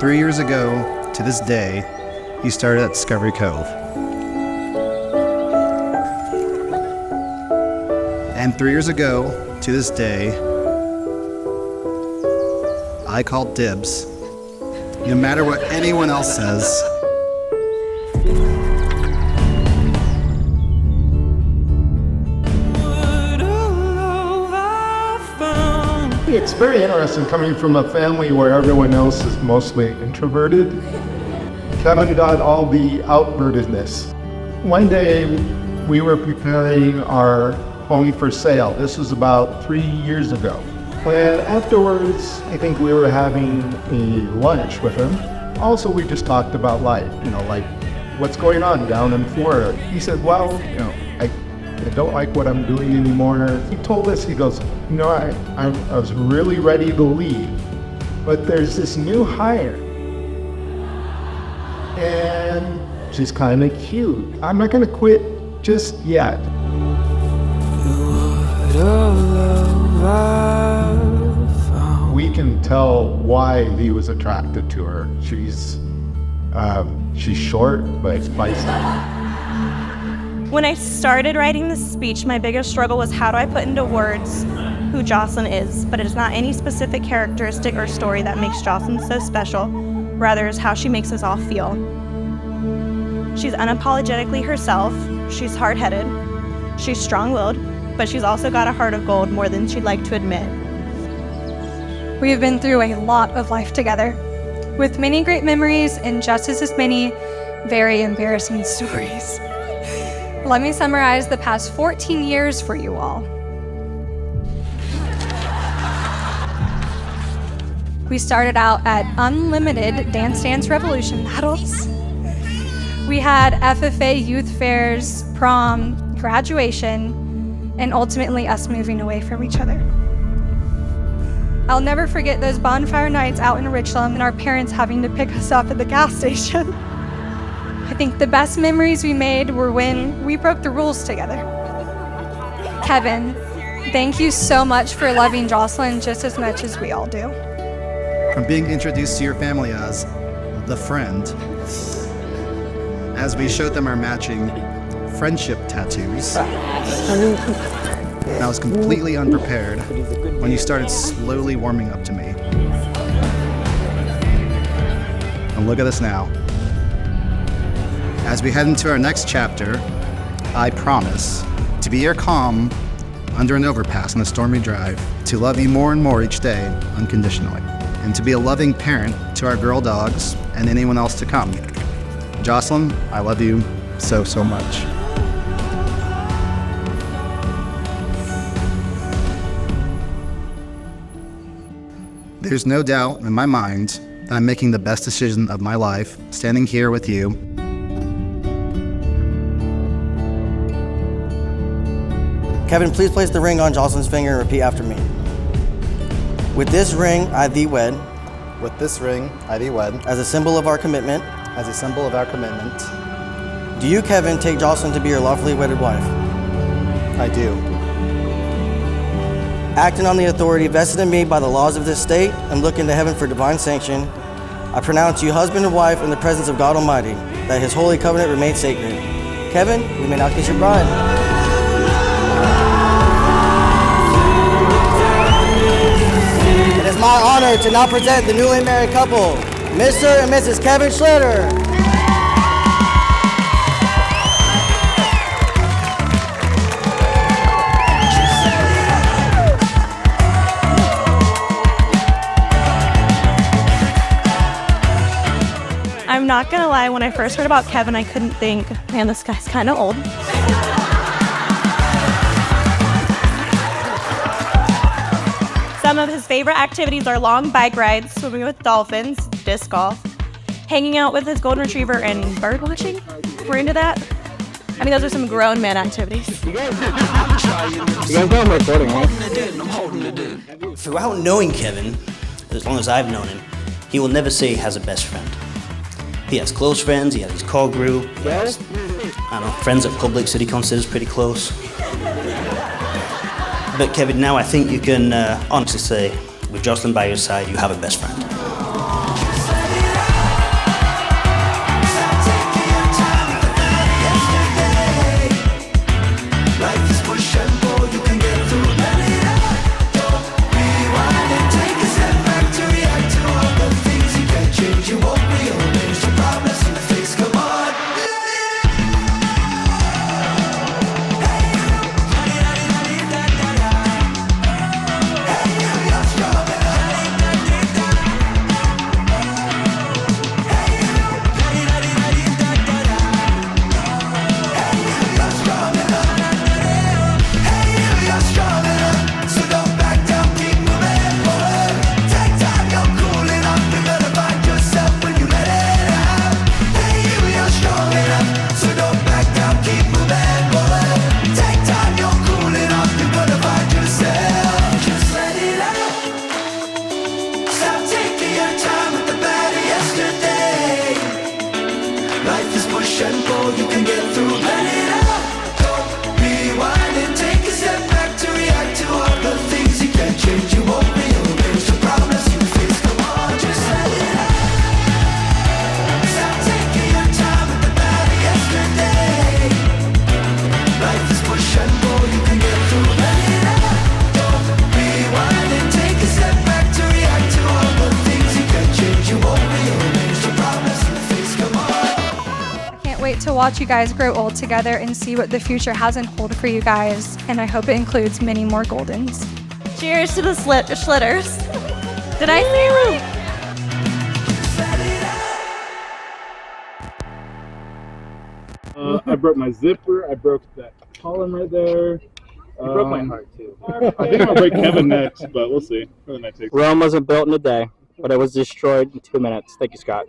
3 years ago, to this day, you started at Discovery Cove. And 3 years ago, to this day, I called dibs, no matter what anyone else says. It's very interesting coming from a family where everyone else is mostly introverted. Kevin got all the outwardedness. One day we were preparing our home for sale. This was about 3 years ago. And afterwards, I think we were having a lunch with him. Also, we just talked about life, like what's going on down in Florida. He said, well, I don't like what I'm doing anymore. He told us, he goes, I was really ready to leave, but there's this new hire. And she's kind of cute. I'm not going to quit just yet. We can tell why he was attracted to her. She's short, but feisty. When I started writing this speech, my biggest struggle was how do I put into words who Jocelyn is, but it is not any specific characteristic or story that makes Jocelyn so special, rather is how she makes us all feel. She's unapologetically herself, she's hard-headed, she's strong-willed, but she's also got a heart of gold more than she'd like to admit. We have been through a lot of life together, with many great memories and just as many very embarrassing stories. Let me summarize the past 14 years for you all. We started out at unlimited Dance Dance Revolution battles. We had FFA youth fairs, prom, graduation, and ultimately us moving away from each other. I'll never forget those bonfire nights out in Richland and our parents having to pick us up at the gas station. I think the best memories we made were when we broke the rules together. Kevin, thank you so much for loving Jocelyn just as much as we all do. From being introduced to your family as the friend, as we showed them our matching friendship tattoos, and I was completely unprepared when you started slowly warming up to me. And look at us now. As we head into our next chapter, I promise to be your calm under an overpass on a stormy drive, to love you more and more each day unconditionally, and to be a loving parent to our girl dogs and anyone else to come. Jocelyn, I love you so, so much. There's no doubt in my mind that I'm making the best decision of my life, standing here with you. Kevin, please place the ring on Jocelyn's finger and repeat after me. With this ring, I thee wed. With this ring, I thee wed. As a symbol of our commitment. As a symbol of our commitment. Do you, Kevin, take Jocelyn to be your lawfully wedded wife? I do. Acting on the authority vested in me by the laws of this state and looking to heaven for divine sanction, I pronounce you husband and wife in the presence of God Almighty, that his holy covenant remain sacred. Kevin, you may now kiss your bride. It is my honor to now present the newly married couple, Mr. and Mrs. Kevin Schlitter. I'm not gonna lie, when I first heard about Kevin, I couldn't think, man, this guy's kind of old. Some of his favorite activities are long bike rides, swimming with dolphins, disc golf, hanging out with his golden retriever, and bird watching. We're into that. I mean, those are some grown man activities. You guys know I'm recording, right? Throughout knowing Kevin, as long as I've known him, he will never say he has a best friend. He has close friends, he has his core group, he has, I don't know, friends at Publix that he considers pretty close. But Kevin, now I think you can honestly say, with Jocelyn by your side, you have a best friend. watch you guys grow old together and see what the future has in hold for you guys, and I hope it includes many more Goldens. Cheers to the Schlitters. Did I say it right? I broke my zipper. I broke that column right there. You broke my heart too. I think I'll break Kevin next, but we'll see. Rome wasn't built in a day, but it was destroyed in 2 minutes. Thank you, Scott.